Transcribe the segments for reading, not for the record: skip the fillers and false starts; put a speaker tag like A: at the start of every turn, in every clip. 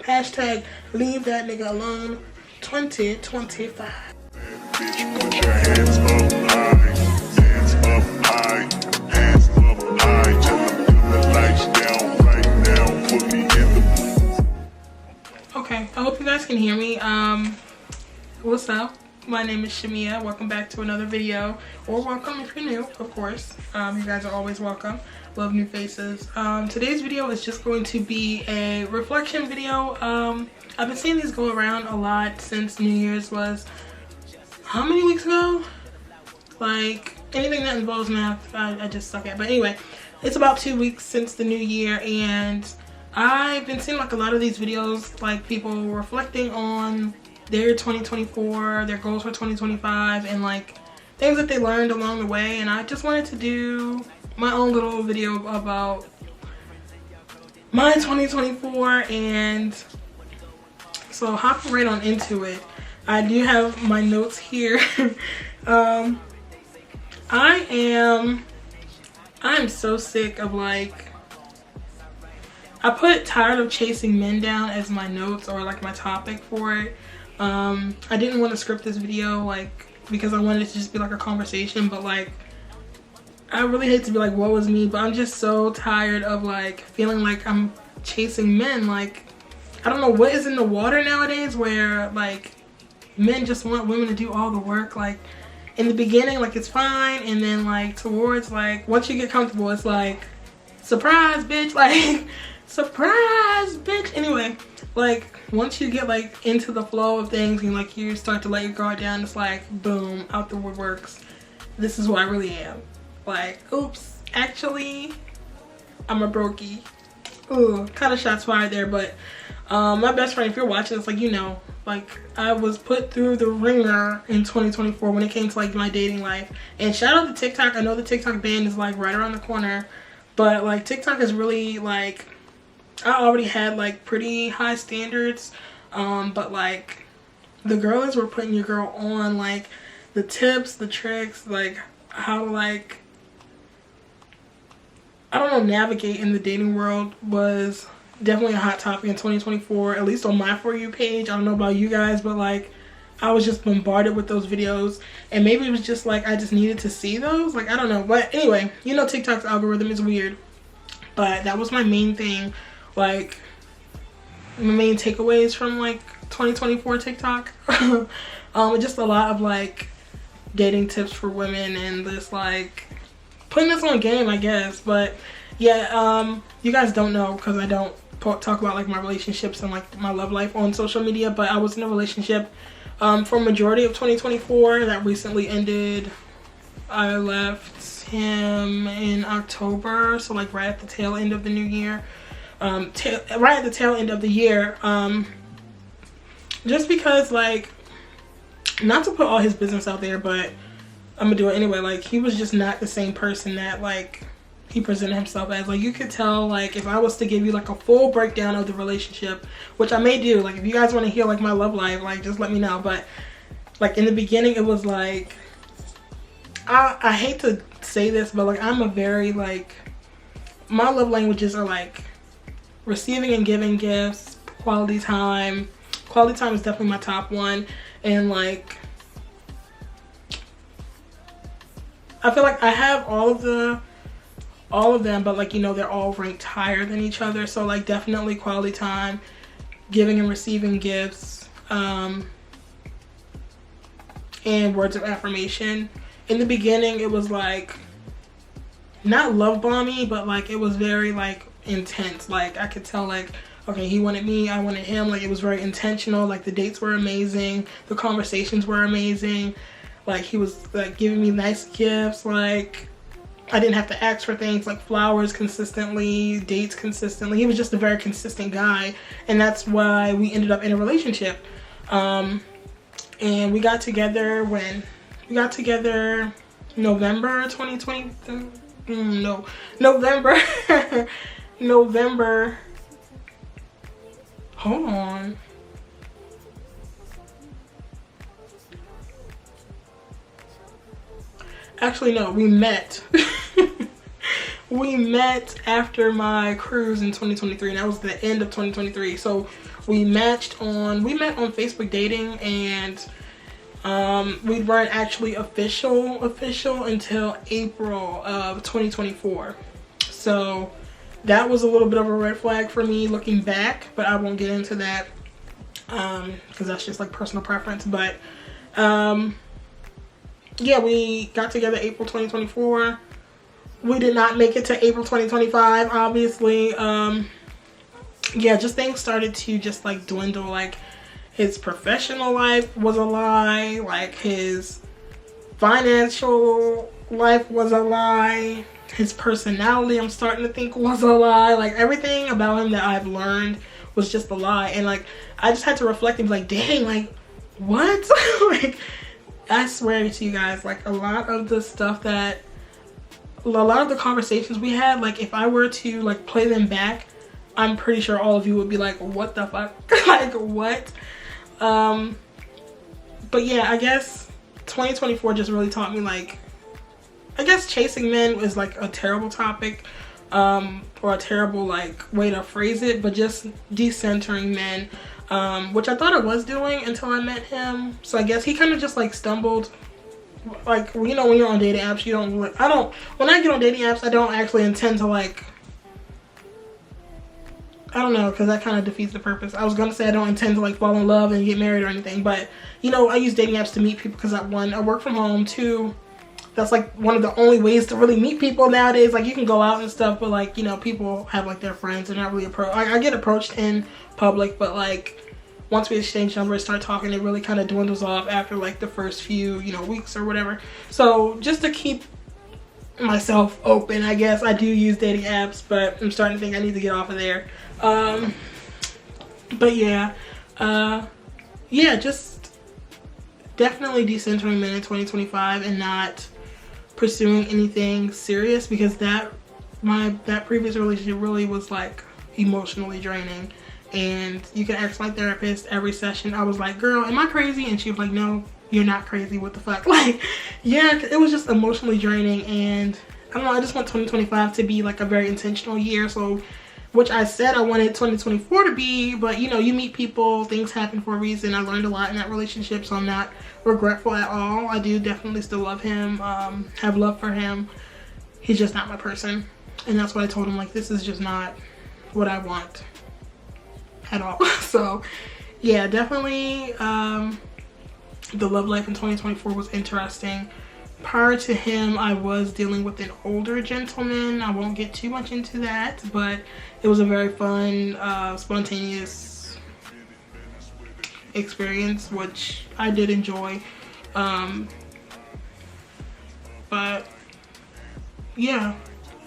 A: Hashtag leave that nigga alone 2025.
B: Bitch, put your hands up high, hands up high, hands up high. Tell them turn the lights down right now. Put me in the mood.
A: Okay, I hope you guys can hear me. What's up? My name is Shamia. Welcome back to another video, or welcome if you're new, of course. You guys are always welcome. Love new faces. Today's video is just going to be a reflection video. I've been seeing these go around a lot since New Year's was how many weeks ago? Like anything that involves math, I just suck at. But anyway, it's about 2 weeks since the new year, and I've been seeing like a lot of these videos, like people reflecting on their 2024, their goals for 2025, and like things that they learned along the way. And I just wanted to do my own little video about my 2024, and so hopping right on into it. I do have my notes here. I'm so sick of like, I put tired of chasing men down as my notes, or like my topic for it. I didn't want to script this video like because I wanted it to just be like a conversation, but like I really hate to be like what was me, but I'm just so tired of like feeling like I'm chasing men. Like I don't know what is in the water nowadays where like men just want women to do all the work. Like in the beginning like it's fine, and then like towards like once you get comfortable it's like surprise bitch, like surprise bitch. Anyway, like once you get like into the flow of things and like you start to let your guard down, it's like boom, out the woodworks, this is who I really am. Like oops, actually I'm a brokey. Ooh, kind of shots fired there. But my best friend, if you're watching this, like you know, like I was put through the ringer in 2024 when it came to like my dating life. And shout out to TikTok. I know the TikTok ban is like right around the corner, but like TikTok is really like, I already had like pretty high standards, but like the girls were putting your girl on, like the tips, the tricks, like how to like, I don't know, navigate in the dating world was definitely a hot topic in 2024, at least on my For You page. I don't know about you guys, but like I was just bombarded with those videos, and maybe it was just like I just needed to see those, like I don't know. But anyway, you know, TikTok's algorithm is weird, but that was my main thing, like my main takeaways from like 2024 TikTok. Just a lot of like dating tips for women and just like putting this on game, I guess. But yeah, you guys don't know because I don't talk about like my relationships and like my love life on social media, but I was in a relationship for a majority of 2024 that recently ended. I left him in October, so like right at the tail end of the new year, right at the tail end of the year, just because like, not to put all his business out there, but I'm gonna do it anyway. Like he was just not the same person that like he presented himself as. Like you could tell, like if I was to give you like a full breakdown of the relationship, which I may do, like if you guys want to hear like my love life, like just let me know. But like in the beginning it was like, I hate to say this, but like I'm a very like, my love languages are like receiving and giving gifts, quality time. Quality time is definitely my top one, and like I feel like I have all of them, but like you know, they're all ranked higher than each other. So like definitely quality time, giving and receiving gifts, and words of affirmation. In the beginning it was like not love bomby, but like it was very like intense. Like I could tell like, okay, he wanted me, I wanted him. Like it was very intentional. Like the dates were amazing, the conversations were amazing. Like he was like giving me nice gifts. Like I didn't have to ask for things like flowers consistently, dates consistently. He was just a very consistent guy, and that's why we ended up in a relationship. And we got together when we got together November 2020. No, November. November. Hold on. Actually, no, we met. we met after my cruise in 2023, and that was the end of 2023. So we met on Facebook dating, and we weren't actually official until April of 2024. So that was a little bit of a red flag for me looking back, but I won't get into that because that's just like personal preference. But yeah, we got together April 2024. We did not make it to April 2025, obviously. Yeah, just things started to just like dwindle. Like his professional life was a lie, like his financial life was a lie, his personality, I'm starting to think, was a lie. Like everything about him that I've learned was just a lie. And like I just had to reflect and be like, dang, like what? Like I swear to you guys, like a lot of the conversations we had, like if I were to like play them back, I'm pretty sure all of you would be like, what the fuck? Like what? But yeah, I guess 2024 just really taught me, like, I guess chasing men was like a terrible topic, or a terrible like way to phrase it, but just decentering men, which I thought I was doing until I met him. So I guess he kind of just like stumbled. Like, you know, when you're on dating apps, when I get on dating apps, I don't actually intend to like, I don't know, because that kind of defeats the purpose. I was going to say I don't intend to like fall in love and get married or anything, but you know, I use dating apps to meet people because one, I work from home, two, that's like one of the only ways to really meet people nowadays. Like you can go out and stuff, but like, you know, people have like their friends and not really I get approached in public, but like once we exchange numbers, start talking, it really kind of dwindles off after like the first few, you know, weeks or whatever. So just to keep myself open, I guess, I do use dating apps, but I'm starting to think I need to get off of there. But yeah, yeah, just definitely decentering men in 2025 and not pursuing anything serious, because that previous relationship really was like emotionally draining. And you can ask my therapist every session. I was like, girl, am I crazy? And she was like, no, you're not crazy. What the fuck? Like, yeah, it was just emotionally draining. And I don't know, I just want 2025 to be like a very intentional year. So, which I said I wanted 2024 to be, but you know, you meet people, things happen for a reason. I learned a lot in that relationship, so I'm not regretful at all. I do definitely still love him, have love for him. He's just not my person. And that's what I told him, like, this is just not what I want at all. So yeah, definitely the love life in 2024 was interesting. Prior to him, I was dealing with an older gentleman. I won't get too much into that, but it was a very fun, spontaneous experience, which I did enjoy. But yeah,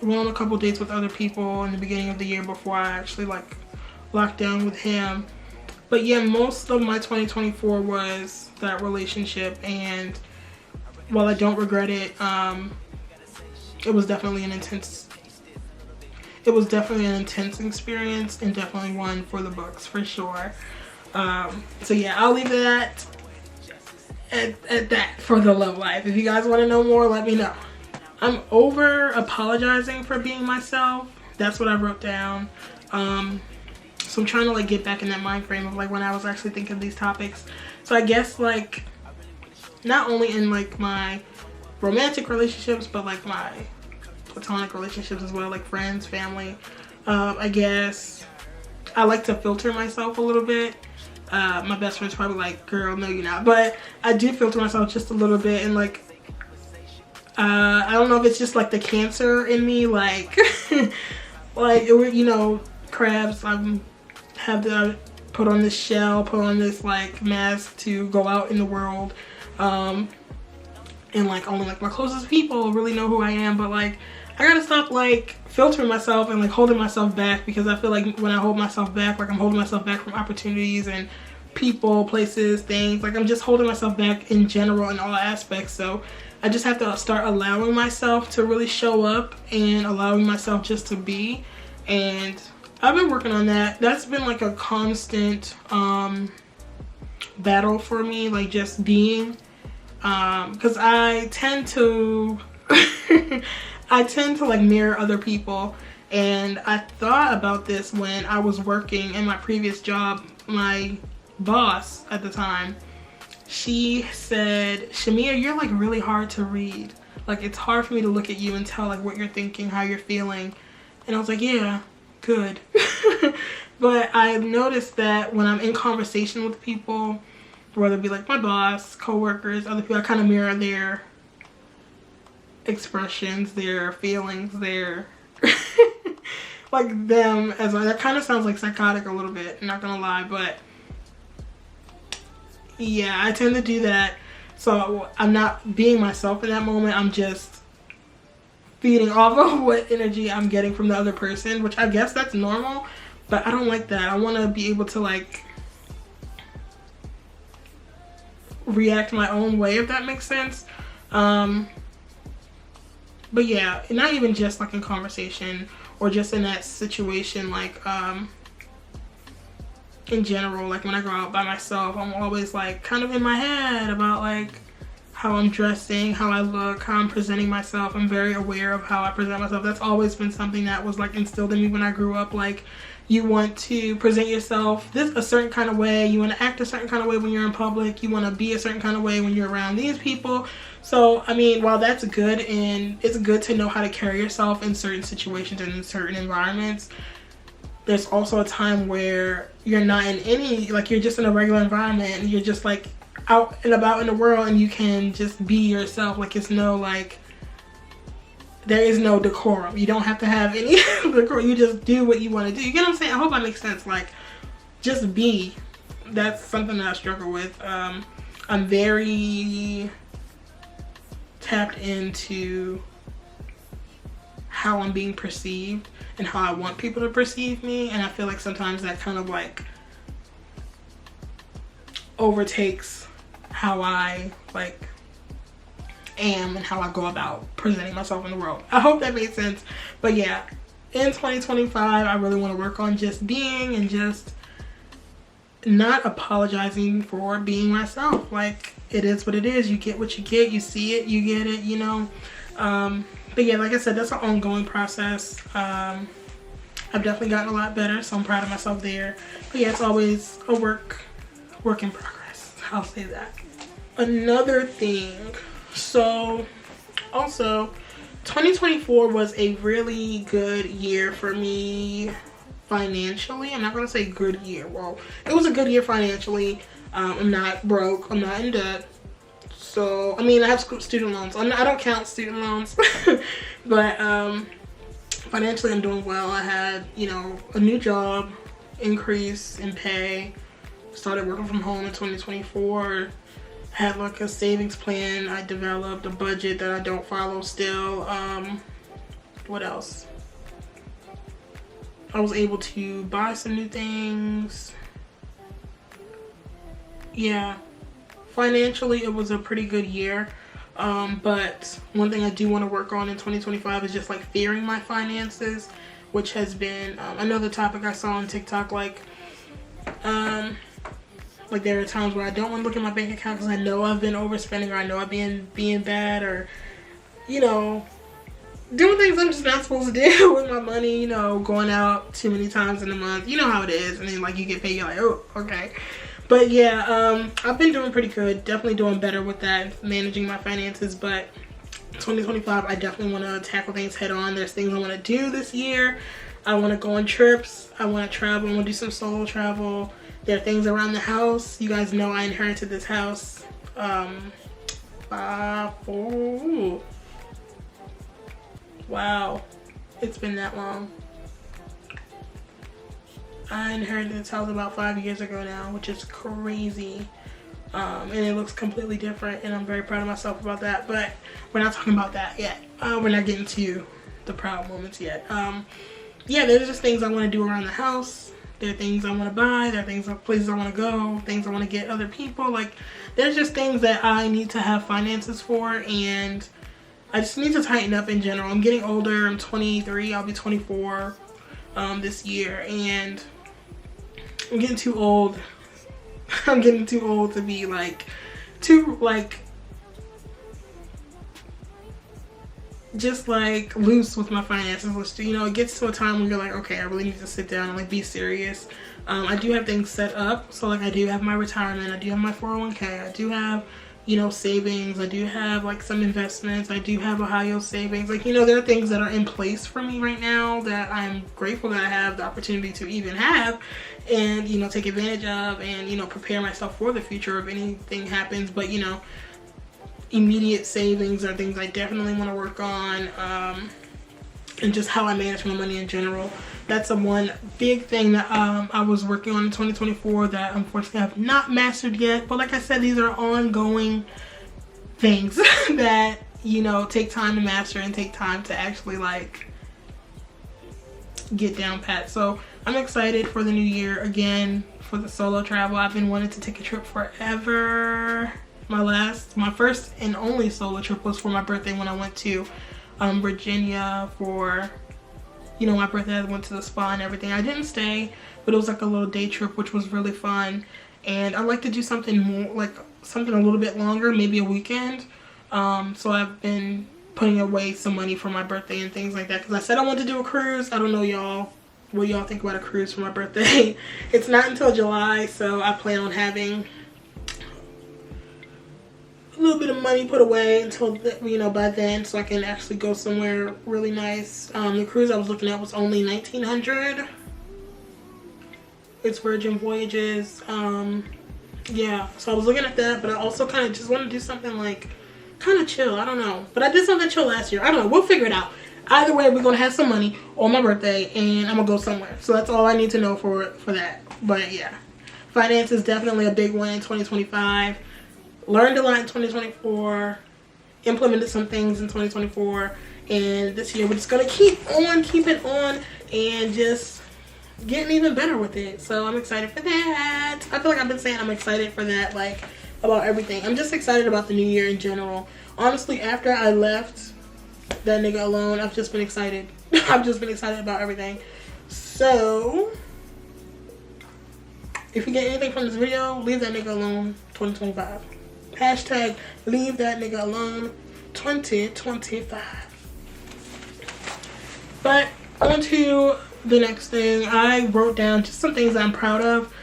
A: I went on a couple dates with other people in the beginning of the year before I actually like locked down with him. But yeah, most of my 2024 was that relationship, and while I don't regret it, it was definitely an intense experience, and definitely one for the books for sure. So yeah, I'll leave that at that for the love life. If you guys want to know more, let me know. I'm over apologizing for being myself. That's what I wrote down. So I'm trying to like get back in that mind frame of like when I was actually thinking of these topics. So I guess like not only in like my romantic relationships, but like my platonic relationships as well, like friends, family. I guess I like to filter myself a little bit. My best friend's probably like, girl, no you're not. But I do filter myself just a little bit, and like I don't know if it's just like the Cancer in me, like like it, you know, crabs. I have to put on this shell, put on this like mask to go out in the world, and like only like my closest people really know who I am. But like I gotta stop like filtering myself and like holding myself back, because I feel like when I hold myself back, like I'm holding myself back from opportunities and people, places, things. Like I'm just holding myself back in general in all aspects. So I just have to start allowing myself to really show up and allowing myself just to be. And I've been working on that. That's been like a constant battle for me, like just being, because I tend to I tend to like mirror other people, and I thought about this when I was working in my previous job. My boss at the time, she said, Shamia, you're like really hard to read. Like, it's hard for me to look at you and tell like what you're thinking, how you're feeling. And I was like, yeah, good. But I've noticed that when I'm in conversation with people, whether it be like my boss, coworkers, other people, I kind of mirror their expressions, their feelings, their like them as well. That kind of sounds like psychotic a little bit, I'm not gonna lie, but yeah, I tend to do that. So I'm not being myself in that moment. I'm just feeding off of what energy I'm getting from the other person, which I guess that's normal, but I don't like that. I want to be able to like react my own way, if that makes sense. But yeah, not even just like in conversation or just in that situation, like in general, like when I go out by myself, I'm always like kind of in my head about like how I'm dressing, how I look, how I'm presenting myself. I'm very aware of how I present myself. That's always been something that was like instilled in me when I grew up. Like, you want to present yourself a certain kind of way. You want to act a certain kind of way when you're in public. You want to be a certain kind of way when you're around these people. So, I mean, while that's good and it's good to know how to carry yourself in certain situations and in certain environments, there's also a time where you're not in any, like, you're just in a regular environment and you're just like out and about in the world and you can just be yourself. Like, it's no like, there is no decorum. You don't have to have any decorum. You just do what you want to do. You get what I'm saying? I hope that makes sense. Like, just be. That's something that I struggle with. I'm very tapped into how I'm being perceived and how I want people to perceive me, and I feel like sometimes that kind of like overtakes how I like am and how I go about presenting myself in the world. I hope that made sense. But yeah, in 2025 I really want to work on just being and just not apologizing for being myself. Like, it is what it is. You get what you get. You see it, you get it, you know. But yeah, like I said, that's an ongoing process. I've definitely gotten a lot better, so I'm proud of myself there. But yeah, it's always a work in progress. I'll say that. Another thing, so also 2024 was a really good year for me financially. I'm not gonna say good year. Well, it was a good year financially. I'm not broke. I'm not in debt. So, I mean, I have student loans. I don't count student loans. But financially, I'm doing well. I had, you know, a new job, increase in pay. Started working from home in 2024. Had like a savings plan. I developed a budget that I don't follow still. What else? I was able to buy some new things. Yeah. Financially, it was a pretty good year, but one thing I do want to work on in 2025 is just like fearing my finances, which has been another topic I saw on TikTok. Like there are times where I don't want to look at my bank account because I know I've been overspending, or I know I've been being bad, or, you know, doing things I'm just not supposed to do with my money, you know, going out too many times in a month. You know how it is. And then like you get paid, you're like, oh, okay. But yeah, I've been doing pretty good. Definitely doing better with that, managing my finances. But 2025, I definitely want to tackle things head on. There's things I want to do this year. I want to go on trips. I want to travel. I want to do some solo travel. There are things around the house. You guys know I inherited this house. Wow, it's been that long. I inherited this house about 5 years ago now, which is crazy. And it looks completely different, and I'm very proud of myself about that. But we're not talking about that yet. We're not getting to the proud moments yet. Yeah, there's just things I want to do around the house. There are things I want to buy. There are places I want to go. Things I want to get other people. Like, there's just things that I need to have finances for, and I just need to tighten up in general. I'm getting older. I'm 23. I'll be 24 this year, and I'm getting too old. I'm getting too old to be like, just like loose with my finances. You know, it gets to a time when you're like, okay, I really need to sit down and like be serious. I do have things set up, so like I do have my retirement, I do have my 401k, I do have, you know, savings, I do have like some investments, I do have Ohio savings. Like, you know, there are things that are in place for me right now that I'm grateful that I have the opportunity to even have and, you know, take advantage of and, you know, prepare myself for the future if anything happens. But, you know, immediate savings are things I definitely want to work on, and just how I manage my money in general. That's the one big thing that I was working on in 2024 that unfortunately I have not mastered yet. But like I said, these are ongoing things that, you know, take time to master and take time to actually like get down pat. So I'm excited for the new year again, for the solo travel. I've been wanting to take a trip forever. My first and only solo trip was for my birthday when I went to Virginia for, you know, my birthday. I went to the spa and everything. I didn't stay, but it was like a little day trip, which was really fun. And I'd like to do something more, like something a little bit longer, maybe a weekend. So I've been putting away some money for my birthday and things like that, because I said I wanted to do a cruise. I don't know y'all, what y'all think about a cruise for my birthday. It's not until July, so I plan on having a little bit of money put away until, you know, by then, so I can actually go somewhere really nice. The cruise I was looking at was only $1,900. It's Virgin Voyages. Yeah, so I was looking at that, but I also kind of just want to do something like kind of chill. I don't know, but I did something chill last year. I don't know, we'll figure it out. Either way, we're gonna have some money on my birthday and I'm gonna go somewhere. So that's all I need to know for that. But yeah, finance is definitely a big one in 2025. Learned a lot in 2024, implemented some things in 2024, and this year we're just gonna keep it on, and just getting even better with it. So I'm excited for that. I feel like I've been saying I'm excited for that, like, about everything. I'm just excited about the new year in general. Honestly, after I left that nigga alone, I've just been excited. I've just been excited about everything. So if you get anything from this video, leave that nigga alone 2025. Hashtag leave that nigga alone 2025. But on to the next thing. I wrote down just some things I'm proud of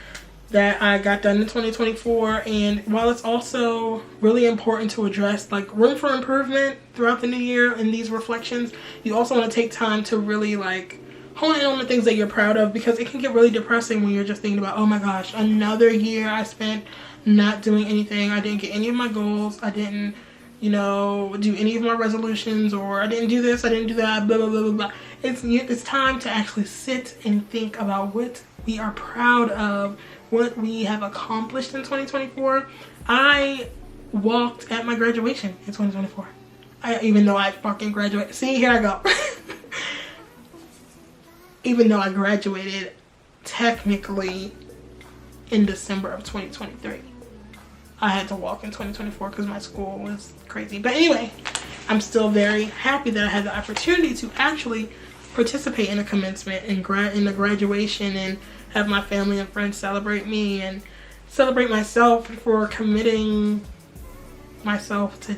A: that I got done in 2024, and while it's also really important to address like room for improvement throughout the new year in these reflections, you also want to take time to really like hone in on the things that you're proud of, because it can get really depressing when you're just thinking about, oh my gosh, another year I spent not doing anything. I didn't get any of my goals. I didn't, you know, do any of my resolutions, or I didn't do this, I didn't do that, blah, blah, blah, blah, blah. It's time to actually sit and think about what we are proud of, what we have accomplished in 2024. I walked at my graduation in 2024. Even though I fucking graduated. See, here I go. Even though I graduated technically in December of 2023. I had to walk in 2024 because my school was crazy. But anyway, I'm still very happy that I had the opportunity to actually participate in a commencement and in the graduation, and have my family and friends celebrate me and celebrate myself for committing myself to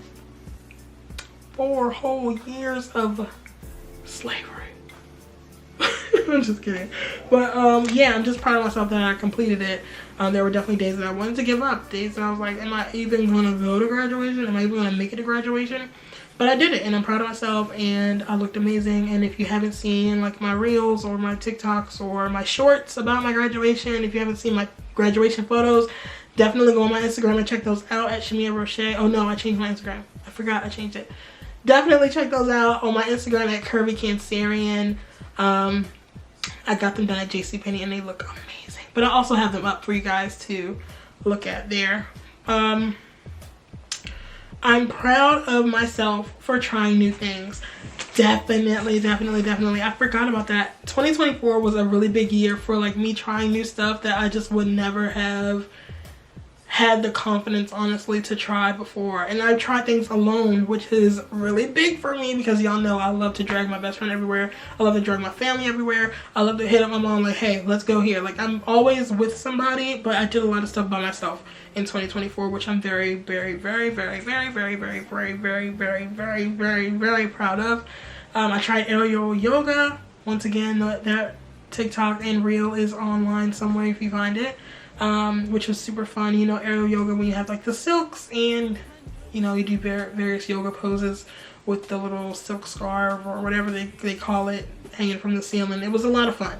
A: 4 whole years of slavery. I'm just kidding. But yeah, I'm just proud of myself that I completed it. There were definitely days that I wanted to give up. Days that I was like, am I even going to go to graduation? Am I even going to make it to graduation? But I did it, and I'm proud of myself, and I looked amazing. And if you haven't seen like my reels or my TikToks or my shorts about my graduation, if you haven't seen my graduation photos, definitely go on my Instagram and check those out at Shamia Roche. Oh no, I changed my Instagram. I forgot I changed it. Definitely check those out on my Instagram at Curvy Cancerian. I got them done at JCPenney and they look amazing. But I also have them up for you guys to look at there. I'm proud of myself for trying new things. Definitely. I forgot about that. 2024 was a really big year for like me trying new stuff that I just would never have had the confidence, honestly, to try before. And I try things alone, which is really big for me because y'all know I love to drag my best friend everywhere. I love to drag my family everywhere. I love to hit up my mom like, hey, let's go here. Like, I'm always with somebody, but I did a lot of stuff by myself in 2024, which I'm very, very, very, very, very, very, very, very, very, very, very, very, very proud of. I tried aerial yoga. Once again, that TikTok and reel is online somewhere if you find it, which was super fun. You know, aerial yoga, when you have like the silks and, you know, you do various yoga poses with the little silk scarf or whatever they call it hanging from the ceiling. It was a lot of fun.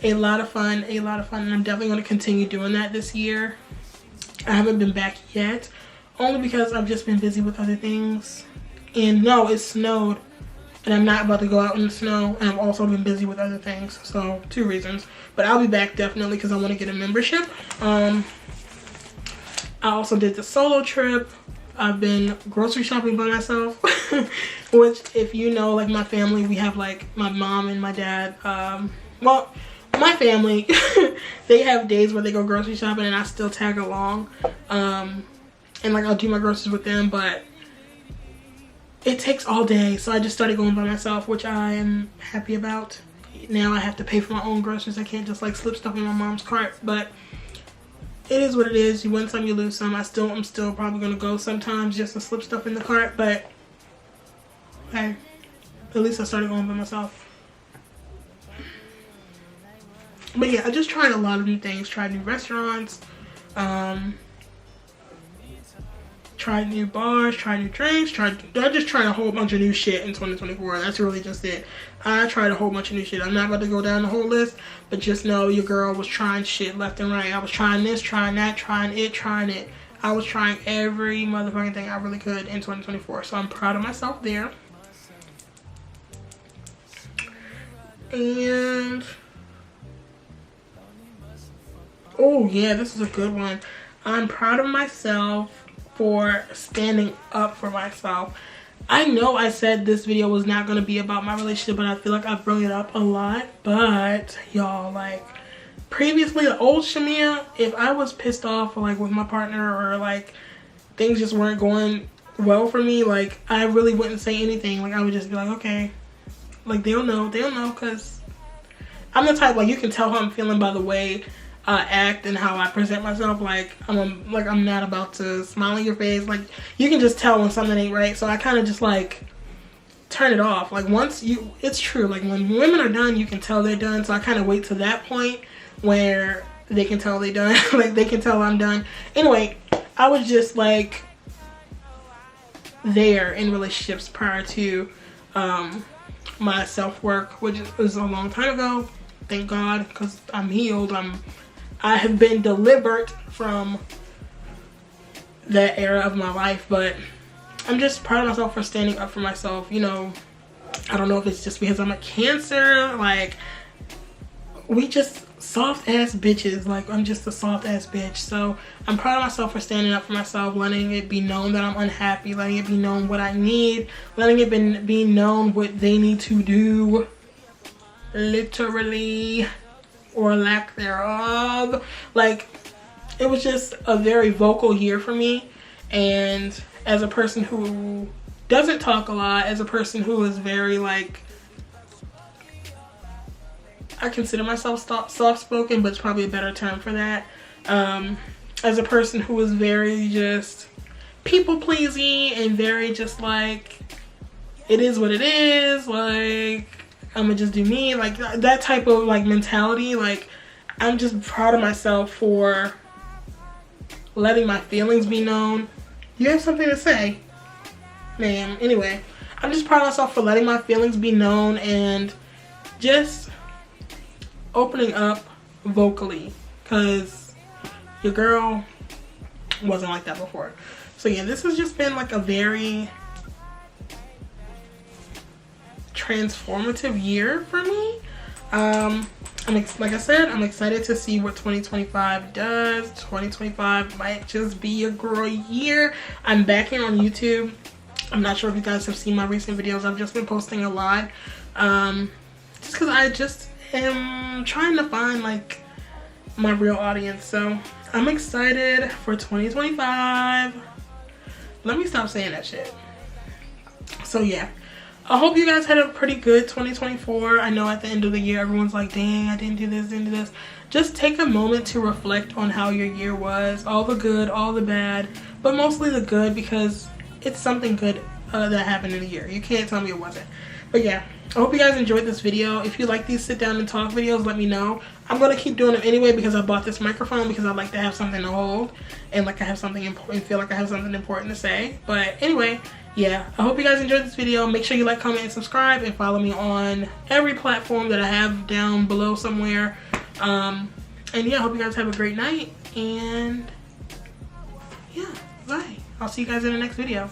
A: A lot of fun, and I'm definitely going to continue doing that this year. I haven't been back yet, only because I've just been busy with other things. And no, it snowed, and I'm not about to go out in the snow, and I've also been busy with other things. So 2 reasons, but I'll be back definitely because I want to get a membership. I also did the solo trip. I've been grocery shopping by myself, which, if you know, like my family, we have like my mom and my dad, well, my family, they have days where they go grocery shopping and I still tag along, and like I'll do my groceries with them, but it takes all day, so I just started going by myself, which I am happy about. Now I have to pay for my own groceries. I can't just like slip stuff in my mom's cart, but it is what it is. You win some, you lose some. I'm still probably gonna go sometimes just to slip stuff in the cart, but hey, at least I started going by myself. But yeah, I just tried a lot of new things. Tried new restaurants, tried new bars, tried new drinks, I just tried a whole bunch of new shit in 2024. That's really just it. I tried a whole bunch of new shit. I'm not about to go down the whole list, but just know your girl was trying shit left and right. I was trying this, trying that, trying it. I was trying every motherfucking thing I really could in 2024. So I'm proud of myself there. And oh yeah, this is a good one. I'm proud of myself for standing up for myself. I know I said this video was not going to be about my relationship, but I feel like I've brought it up a lot. But y'all, like, previously, the old Shamia, if I was pissed off like with my partner, or like things just weren't going well for me, like I really wouldn't say anything. Like I would just be like, okay, like they'll know, because I'm the type, like, you can tell how I'm feeling by the way I act and how I present myself. Like I'm not about to smile in your face. Like you can just tell when something ain't right. So I kind of just like turn it off. Like it's true. Like when women are done, you can tell they're done. So I kind of wait to that point where they can tell they're done. Like they can tell I'm done. Anyway, I was just like there in relationships prior to my self-work, which was a long time ago. Thank God, because I'm healed. I have been delivered from that era of my life, but I'm just proud of myself for standing up for myself. You know, I don't know if it's just because I'm a Cancer, like we just soft ass bitches. Like I'm just a soft ass bitch. So I'm proud of myself for standing up for myself, letting it be known that I'm unhappy, letting it be known what I need, letting it be known what they need to do, literally, or lack thereof. Like it was just a very vocal year for me, and as a person who doesn't talk a lot, as a person who is very like, I consider myself soft-spoken, but it's probably a better term for that. As a person who is very just people-pleasing and very just like, it is what it is, like I'm gonna just do me, like that type of like mentality. Like I'm just proud of myself for letting my feelings be known. You have something to say, ma'am? Anyway, I'm just proud of myself for letting my feelings be known and just opening up vocally, because your girl wasn't like that before. So yeah, this has just been like a very transformative year for me. Like I said, I'm excited to see what 2025 does. 2025 might just be a girl year. I'm back here on YouTube. I'm not sure if you guys have seen my recent videos. I've just been posting a lot, just because I just am trying to find like my real audience. So I'm excited for 2025. Let me stop saying that shit. So yeah, I hope you guys had a pretty good 2024. I know at the end of the year everyone's like, dang, I didn't do this, didn't do this. Just take a moment to reflect on how your year was, all the good, all the bad, but mostly the good, because it's something good that happened in the year. You can't tell me it wasn't. But yeah, I hope you guys enjoyed this video. If you like these sit down and talk videos, let me know. I'm gonna keep doing them anyway because I bought this microphone, because I like to have something to hold and like I have something important, feel like I have something important to say. But anyway, yeah, I hope you guys enjoyed this video. Make sure you like, comment, and subscribe, and follow me on every platform that I have down below somewhere. And yeah, I hope you guys have a great night, and yeah, bye. I'll see you guys in the next video.